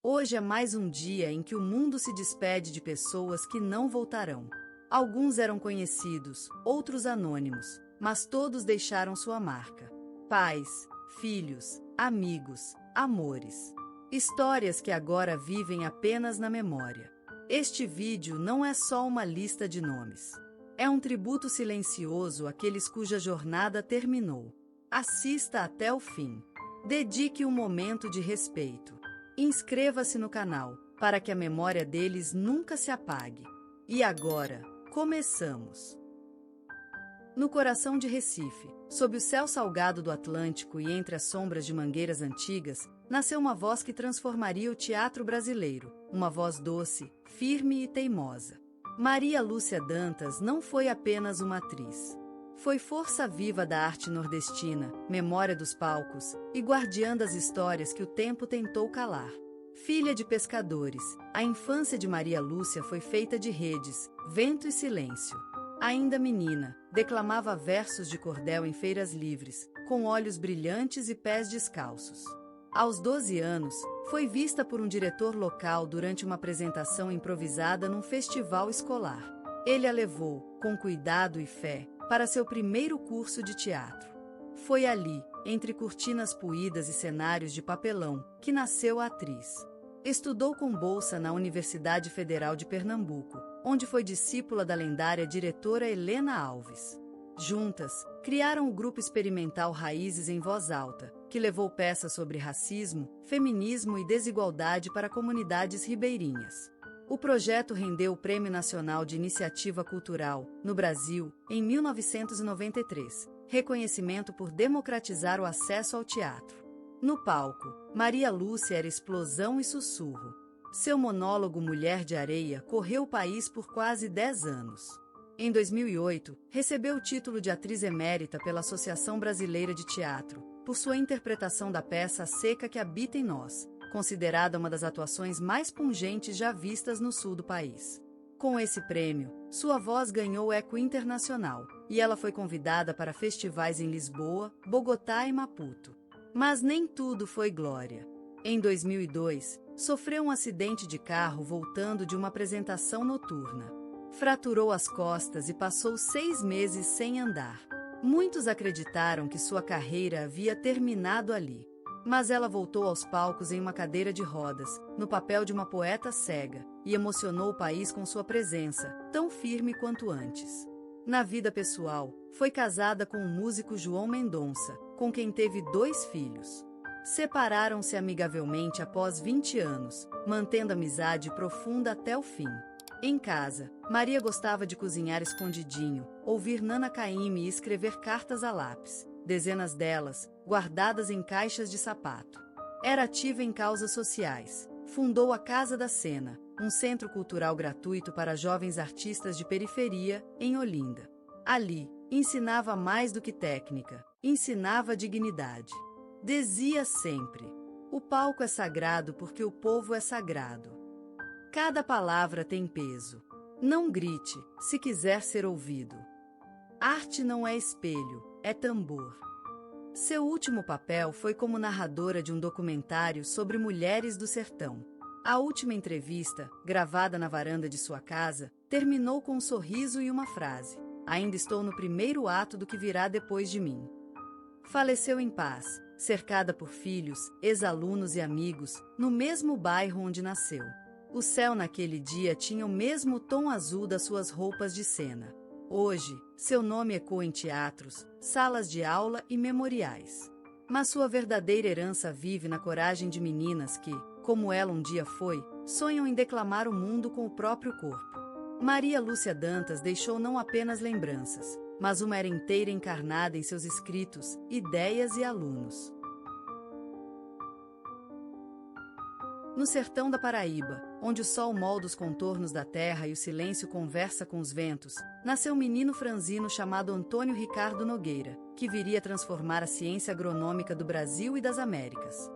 Hoje é mais um dia em que o mundo se despede de pessoas que não voltarão. Alguns eram conhecidos, outros anônimos, mas todos deixaram sua marca. Pais, filhos, amigos, amores. Histórias que agora vivem apenas na memória. Este vídeo não é só uma lista de nomes. É um tributo silencioso àqueles cuja jornada terminou. Assista até o fim. Dedique um momento de respeito. Inscreva-se no canal, para que a memória deles nunca se apague. E agora, começamos! No coração de Recife, sob o céu salgado do Atlântico e entre as sombras de mangueiras antigas, nasceu uma voz que transformaria o teatro brasileiro, uma voz doce, firme e teimosa. Maria Lúcia Dantas não foi apenas uma atriz. Foi força viva da arte nordestina, memória dos palcos e guardiã das histórias que o tempo tentou calar. Filha de pescadores, a infância de Maria Lúcia foi feita de redes, vento e silêncio. Ainda menina, declamava versos de cordel em feiras livres, com olhos brilhantes e pés descalços. Aos 12 anos, foi vista por um diretor local durante uma apresentação improvisada num festival escolar. Ele a levou, com cuidado e fé, para seu primeiro curso de teatro. Foi ali, entre cortinas puídas e cenários de papelão, que nasceu a atriz. Estudou com bolsa na Universidade Federal de Pernambuco, onde foi discípula da lendária diretora Helena Alves. Juntas, criaram o grupo experimental Raízes em Voz Alta, que levou peças sobre racismo, feminismo e desigualdade para comunidades ribeirinhas. O projeto rendeu o Prêmio Nacional de Iniciativa Cultural, no Brasil, em 1993, reconhecimento por democratizar o acesso ao teatro. No palco, Maria Lúcia era explosão e sussurro. Seu monólogo Mulher de Areia correu o país por quase 10 anos. Em 2008, recebeu o título de atriz emérita pela Associação Brasileira de Teatro, por sua interpretação da peça A Seca que Habita em Nós, considerada uma das atuações mais pungentes já vistas no sul do país. Com esse prêmio, sua voz ganhou eco internacional, e ela foi convidada para festivais em Lisboa, Bogotá e Maputo. Mas nem tudo foi glória. Em 2002, sofreu um acidente de carro voltando de uma apresentação noturna. Fraturou as costas e passou 6 meses sem andar. Muitos acreditaram que sua carreira havia terminado ali. Mas ela voltou aos palcos em uma cadeira de rodas, no papel de uma poeta cega, e emocionou o país com sua presença, tão firme quanto antes. Na vida pessoal, foi casada com o músico João Mendonça, com quem teve 2 filhos. Separaram-se amigavelmente após 20 anos, mantendo amizade profunda até o fim. Em casa, Maria gostava de cozinhar escondidinho, ouvir Nana Caymmi e escrever cartas a lápis, dezenas delas, guardadas em caixas de sapato. Era ativa em causas sociais. Fundou a Casa da Cena, um centro cultural gratuito para jovens artistas de periferia, em Olinda. Ali, ensinava mais do que técnica, ensinava dignidade. Dizia sempre: o palco é sagrado porque o povo é sagrado. Cada palavra tem peso. Não grite, se quiser ser ouvido. Arte não é espelho, é tambor. Seu último papel foi como narradora de um documentário sobre mulheres do sertão. A última entrevista, gravada na varanda de sua casa, terminou com um sorriso e uma frase: ainda estou no primeiro ato do que virá depois de mim. Faleceu em paz, cercada por filhos, ex-alunos e amigos, no mesmo bairro onde nasceu. O céu naquele dia tinha o mesmo tom azul das suas roupas de cena. Hoje, seu nome ecoa em teatros, salas de aula e memoriais. Mas sua verdadeira herança vive na coragem de meninas que, como ela um dia foi, sonham em declamar o mundo com o próprio corpo. Maria Lúcia Dantas deixou não apenas lembranças, mas uma era inteira encarnada em seus escritos, ideias e alunos. No sertão da Paraíba, onde o sol molda os contornos da terra e o silêncio conversa com os ventos, nasceu um menino franzino chamado Antônio Ricardo Nogueira, que viria transformar a ciência agronômica do Brasil e das Américas.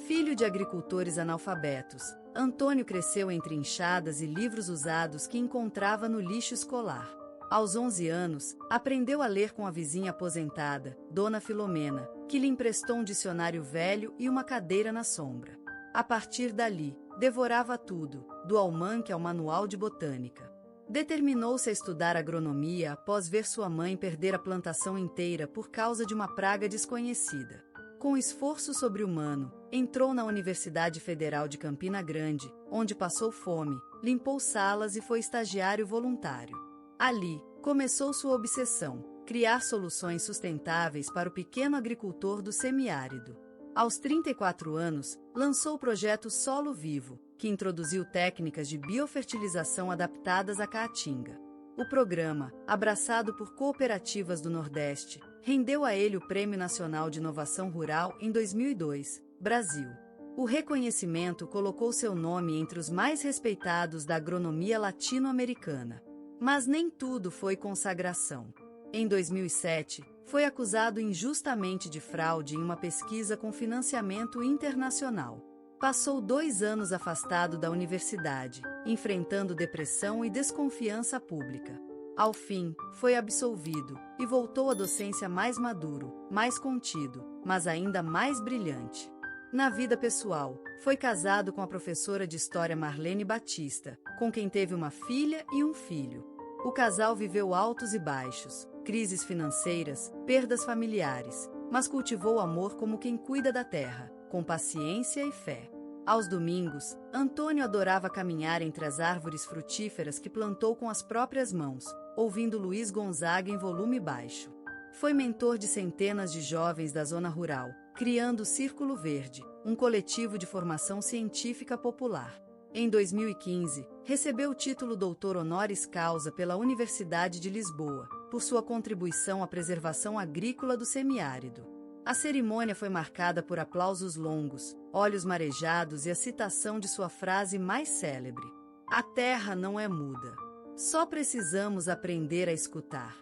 Filho de agricultores analfabetos, Antônio cresceu entre enxadas e livros usados que encontrava no lixo escolar. Aos 11 anos, aprendeu a ler com a vizinha aposentada, Dona Filomena, que lhe emprestou um dicionário velho e uma cadeira na sombra. A partir dali, devorava tudo, do almanaque ao manual de botânica. Determinou-se a estudar agronomia após ver sua mãe perder a plantação inteira por causa de uma praga desconhecida. Com esforço sobre-humano, entrou na Universidade Federal de Campina Grande, onde passou fome, limpou salas e foi estagiário voluntário. Ali, começou sua obsessão: criar soluções sustentáveis para o pequeno agricultor do semiárido. Aos 34 anos, lançou o projeto Solo Vivo, que introduziu técnicas de biofertilização adaptadas à caatinga. O programa, abraçado por cooperativas do Nordeste, rendeu a ele o Prêmio Nacional de Inovação Rural em 2002, Brasil. O reconhecimento colocou seu nome entre os mais respeitados da agronomia latino-americana. Mas nem tudo foi consagração. Em 2007, foi acusado injustamente de fraude em uma pesquisa com financiamento internacional. Passou 2 anos afastado da universidade, enfrentando depressão e desconfiança pública. Ao fim, foi absolvido e voltou à docência mais maduro, mais contido, mas ainda mais brilhante. Na vida pessoal, foi casado com a professora de história Marlene Batista, com quem teve uma filha e um filho. O casal viveu altos e baixos, crises financeiras, perdas familiares, mas cultivou o amor como quem cuida da terra, com paciência e fé. Aos domingos, Antônio adorava caminhar entre as árvores frutíferas que plantou com as próprias mãos, ouvindo Luiz Gonzaga em volume baixo. Foi mentor de centenas de jovens da zona rural, criando o Círculo Verde, um coletivo de formação científica popular. Em 2015, recebeu o título doutor honoris causa pela Universidade de Lisboa, por sua contribuição à preservação agrícola do semiárido. A cerimônia foi marcada por aplausos longos, olhos marejados e a citação de sua frase mais célebre: "A terra não é muda. Só precisamos aprender a escutar."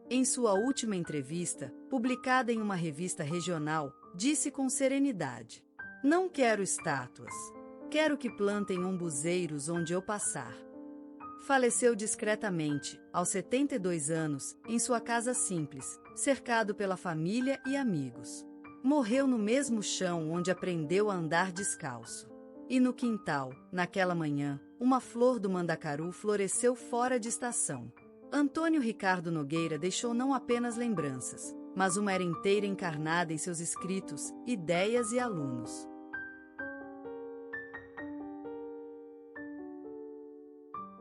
Em sua última entrevista, publicada em uma revista regional, disse com serenidade: "Não quero estátuas. Quero que plantem umbuzeiros onde eu passar." Faleceu discretamente, aos 72 anos, em sua casa simples, cercado pela família e amigos. Morreu no mesmo chão onde aprendeu a andar descalço. E no quintal, naquela manhã, uma flor do mandacaru floresceu fora de estação. Antônio Ricardo Nogueira deixou não apenas lembranças, mas uma era inteira encarnada em seus escritos, ideias e alunos.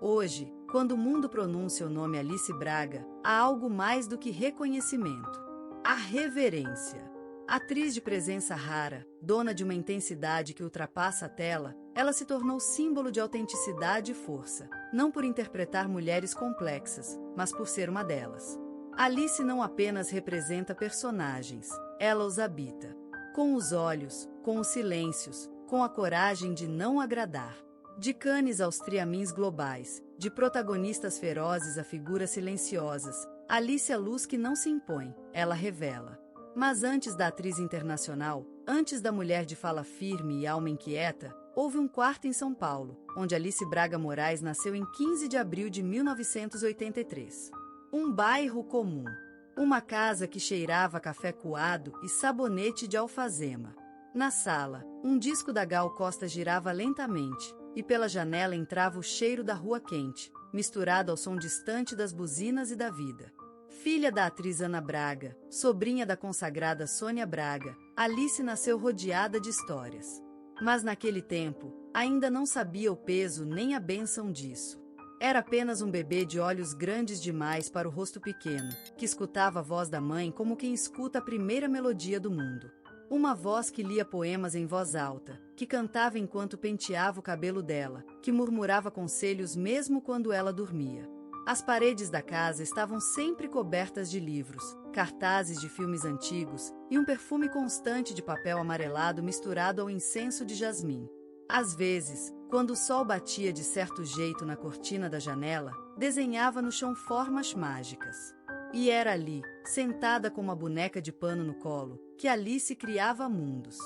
Hoje, quando o mundo pronuncia o nome Alice Braga, há algo mais do que reconhecimento: a reverência. Atriz de presença rara, dona de uma intensidade que ultrapassa a tela, ela se tornou símbolo de autenticidade e força, não por interpretar mulheres complexas, mas por ser uma delas. Alice não apenas representa personagens, ela os habita. Com os olhos, com os silêncios, com a coragem de não agradar. De Cannes aos Triamins globais, de protagonistas ferozes a figuras silenciosas, Alice é a luz que não se impõe, ela revela. Mas antes da atriz internacional, antes da mulher de fala firme e alma inquieta, houve um quarto em São Paulo, onde Alice Braga Moraes nasceu em 15 de abril de 1983. Um bairro comum. Uma casa que cheirava a café coado e sabonete de alfazema. Na sala, um disco da Gal Costa girava lentamente, e pela janela entrava o cheiro da rua quente, misturado ao som distante das buzinas e da vida. Filha da atriz Ana Braga, sobrinha da consagrada Sônia Braga, Alice nasceu rodeada de histórias. Mas naquele tempo, ainda não sabia o peso nem a bênção disso. Era apenas um bebê de olhos grandes demais para o rosto pequeno, que escutava a voz da mãe como quem escuta a primeira melodia do mundo. Uma voz que lia poemas em voz alta, que cantava enquanto penteava o cabelo dela, que murmurava conselhos mesmo quando ela dormia. As paredes da casa estavam sempre cobertas de livros, cartazes de filmes antigos e um perfume constante de papel amarelado misturado ao incenso de jasmim. Às vezes, quando o sol batia de certo jeito na cortina da janela, desenhava no chão formas mágicas. E era ali, sentada com uma boneca de pano no colo, que Alice criava mundos.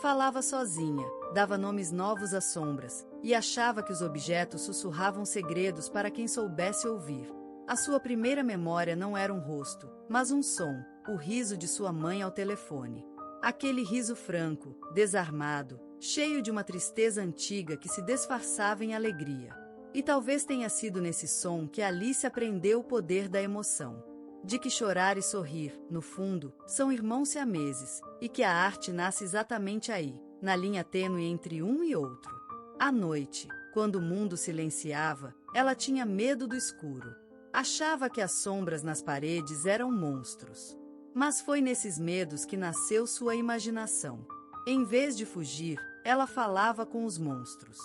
Falava sozinha, dava nomes novos às sombras, e achava que os objetos sussurravam segredos para quem soubesse ouvir. A sua primeira memória não era um rosto, mas um som, o riso de sua mãe ao telefone. Aquele riso franco, desarmado, cheio de uma tristeza antiga que se disfarçava em alegria. E talvez tenha sido nesse som que Alice aprendeu o poder da emoção. De que chorar e sorrir, no fundo, são irmãos siameses, e que a arte nasce exatamente aí, na linha tênue entre um e outro. À noite, quando o mundo silenciava, ela tinha medo do escuro. Achava que as sombras nas paredes eram monstros. Mas foi nesses medos que nasceu sua imaginação. Em vez de fugir, ela falava com os monstros.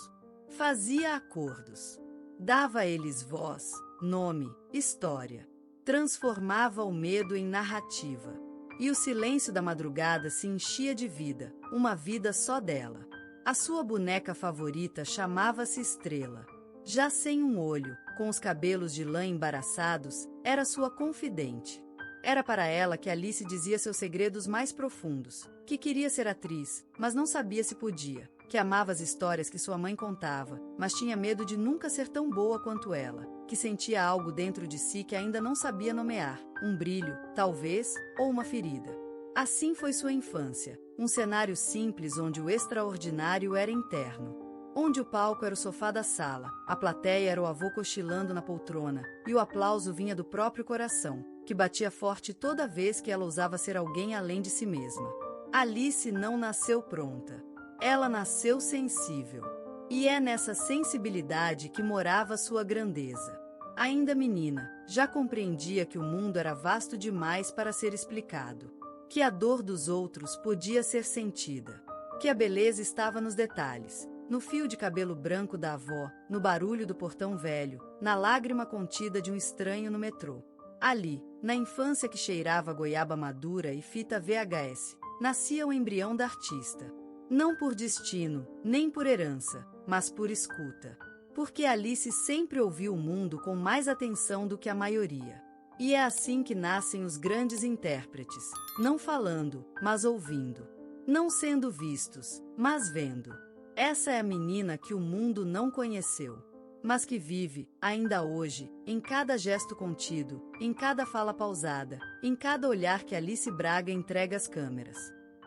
Fazia acordos. Dava a eles voz, nome, história. Transformava o medo em narrativa. E o silêncio da madrugada se enchia de vida, uma vida só dela. A sua boneca favorita chamava-se Estrela. Já sem um olho, com os cabelos de lã embaraçados, era sua confidente. Era para ela que Alice dizia seus segredos mais profundos, que queria ser atriz, mas não sabia se podia, que amava as histórias que sua mãe contava, mas tinha medo de nunca ser tão boa quanto ela, que sentia algo dentro de si que ainda não sabia nomear, um brilho, talvez, ou uma ferida. Assim foi sua infância, um cenário simples onde o extraordinário era interno. Onde o palco era o sofá da sala, a plateia era o avô cochilando na poltrona, e o aplauso vinha do próprio coração, que batia forte toda vez que ela ousava ser alguém além de si mesma. Alice não nasceu pronta. Ela nasceu sensível. E é nessa sensibilidade que morava sua grandeza. Ainda menina, já compreendia que o mundo era vasto demais para ser explicado. Que a dor dos outros podia ser sentida. Que a beleza estava nos detalhes. No fio de cabelo branco da avó, no barulho do portão velho, na lágrima contida de um estranho no metrô. Ali, na infância que cheirava goiaba madura e fita VHS, nascia o embrião da artista. Não por destino, nem por herança, mas por escuta. Porque Alice sempre ouviu o mundo com mais atenção do que a maioria. E é assim que nascem os grandes intérpretes, não falando, mas ouvindo. Não sendo vistos, mas vendo. Essa é a menina que o mundo não conheceu, mas que vive, ainda hoje, em cada gesto contido, em cada fala pausada, em cada olhar que Alice Braga entrega às câmeras.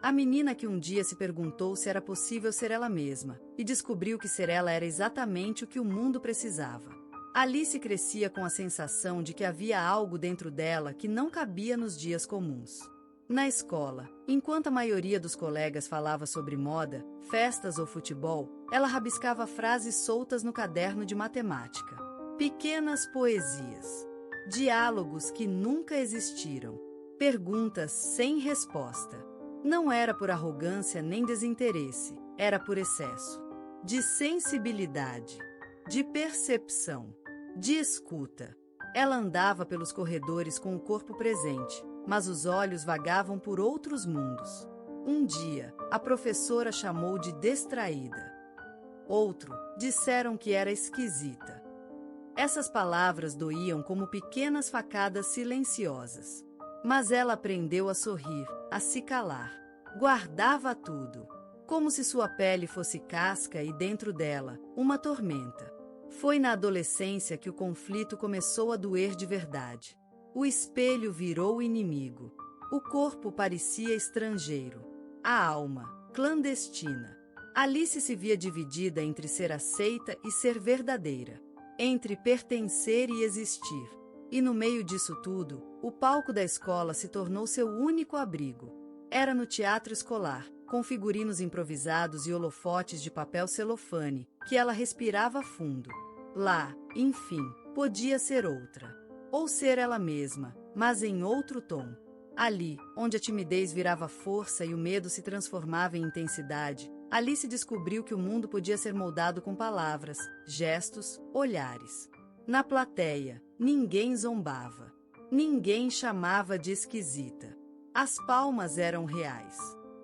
A menina que um dia se perguntou se era possível ser ela mesma, e descobriu que ser ela era exatamente o que o mundo precisava. Alice crescia com a sensação de que havia algo dentro dela que não cabia nos dias comuns. Na escola, enquanto a maioria dos colegas falava sobre moda, festas ou futebol, ela rabiscava frases soltas no caderno de matemática. Pequenas poesias. Diálogos que nunca existiram. Perguntas sem resposta. Não era por arrogância nem desinteresse, era por excesso. De sensibilidade. De percepção. De escuta. Ela andava pelos corredores com o corpo presente, mas os olhos vagavam por outros mundos. Um dia, a professora chamou de distraída. Outro, disseram que era esquisita. Essas palavras doíam como pequenas facadas silenciosas. Mas ela aprendeu a sorrir, a se calar. Guardava tudo, como se sua pele fosse casca e dentro dela, uma tormenta. Foi na adolescência que o conflito começou a doer de verdade. O espelho virou inimigo. O corpo parecia estrangeiro. A alma, clandestina. Alice se via dividida entre ser aceita e ser verdadeira. Entre pertencer e existir. E no meio disso tudo, o palco da escola se tornou seu único abrigo. Era no teatro escolar, com figurinos improvisados e holofotes de papel celofane, que ela respirava fundo. Lá, enfim, podia ser outra. Ou ser ela mesma, mas em outro tom. Ali, onde a timidez virava força e o medo se transformava em intensidade, Alice descobriu que o mundo podia ser moldado com palavras, gestos, olhares. Na plateia, ninguém zombava. Ninguém chamava de esquisita. As palmas eram reais.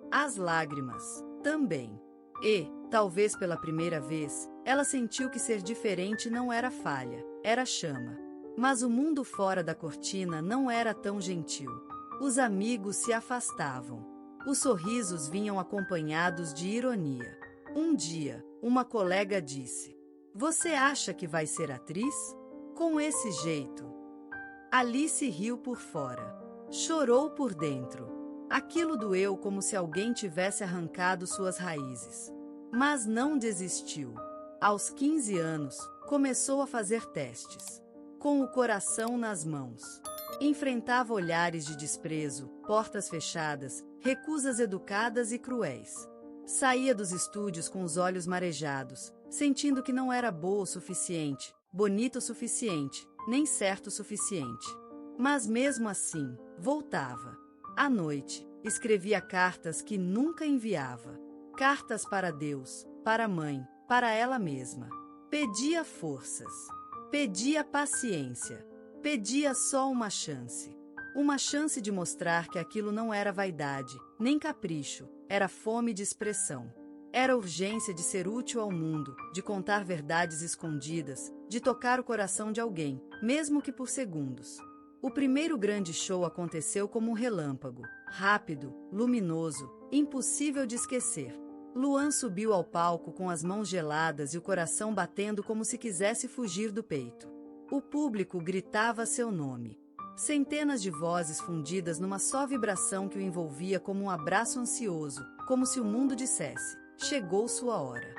As lágrimas, também. E, talvez pela primeira vez, ela sentiu que ser diferente não era falha, era chama. Mas o mundo fora da cortina não era tão gentil. Os amigos se afastavam. Os sorrisos vinham acompanhados de ironia. Um dia, uma colega disse: "Você acha que vai ser atriz? Com esse jeito?" Alice riu por fora. Chorou por dentro. Aquilo doeu como se alguém tivesse arrancado suas raízes. Mas não desistiu. Aos 15 anos, começou a fazer testes. Com o coração nas mãos. Enfrentava olhares de desprezo, portas fechadas, recusas educadas e cruéis. Saía dos estúdios com os olhos marejados, sentindo que não era boa o suficiente, bonita o suficiente, nem certo o suficiente. Mas mesmo assim, voltava. À noite, escrevia cartas que nunca enviava. Cartas para Deus, para a mãe, para ela mesma. Pedia forças. Pedia paciência. Pedia só uma chance. Uma chance de mostrar que aquilo não era vaidade, nem capricho, era fome de expressão. Era urgência de ser útil ao mundo, de contar verdades escondidas, de tocar o coração de alguém, mesmo que por segundos. O primeiro grande show aconteceu como um relâmpago, rápido, luminoso, impossível de esquecer. Luan subiu ao palco com as mãos geladas e o coração batendo como se quisesse fugir do peito. O público gritava seu nome. Centenas de vozes fundidas numa só vibração que o envolvia como um abraço ansioso, como se o mundo dissesse: chegou sua hora.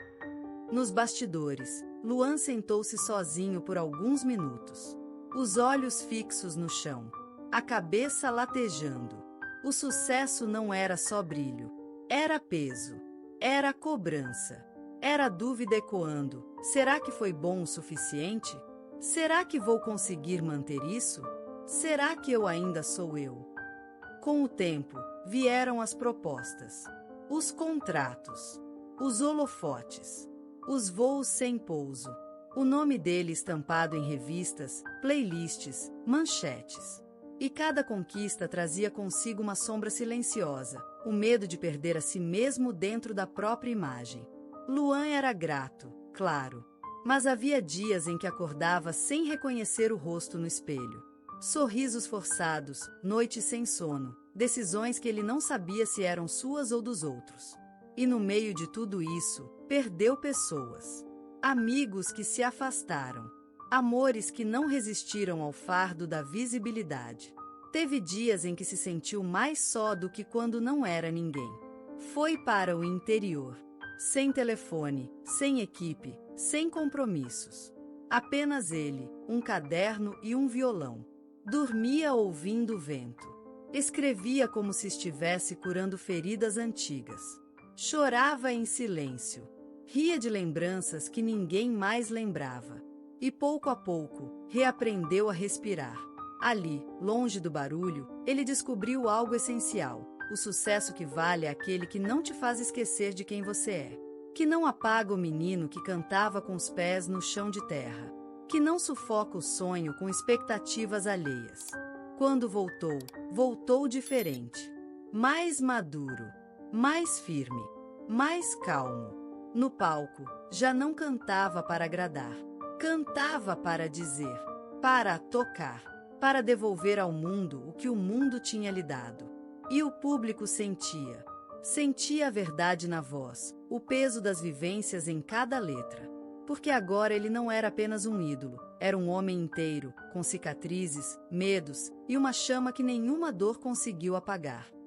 Nos bastidores, Luan sentou-se sozinho por alguns minutos. Os olhos fixos no chão, a cabeça latejando. O sucesso não era só brilho, era peso, era cobrança, era dúvida ecoando: será que foi bom o suficiente? Será que vou conseguir manter isso? Será que eu ainda sou eu? Com o tempo, vieram as propostas, os contratos, os holofotes, os voos sem pouso, o nome dele estampado em revistas, playlists, manchetes. E cada conquista trazia consigo uma sombra silenciosa, o medo de perder a si mesmo dentro da própria imagem. Luan era grato, claro, mas havia dias em que acordava sem reconhecer o rosto no espelho. Sorrisos forçados, noites sem sono, decisões que ele não sabia se eram suas ou dos outros. E no meio de tudo isso, perdeu pessoas. Amigos que se afastaram. Amores que não resistiram ao fardo da visibilidade. Teve dias em que se sentiu mais só do que quando não era ninguém. Foi para o interior. Sem telefone, sem equipe, sem compromissos. Apenas ele, um caderno e um violão. Dormia ouvindo o vento. Escrevia como se estivesse curando feridas antigas. Chorava em silêncio. Ria de lembranças que ninguém mais lembrava. E pouco a pouco, reaprendeu a respirar. Ali, longe do barulho, ele descobriu algo essencial. O sucesso que vale é aquele que não te faz esquecer de quem você é. Que não apaga o menino que cantava com os pés no chão de terra. Que não sufoca o sonho com expectativas alheias. Quando voltou, voltou diferente. Mais maduro, mais firme, mais calmo. No palco, já não cantava para agradar. Cantava para dizer, para tocar, para devolver ao mundo o que o mundo tinha lhe dado. E o público sentia. Sentia a verdade na voz, o peso das vivências em cada letra. Porque agora ele não era apenas um ídolo, era um homem inteiro, com cicatrizes, medos e uma chama que nenhuma dor conseguiu apagar.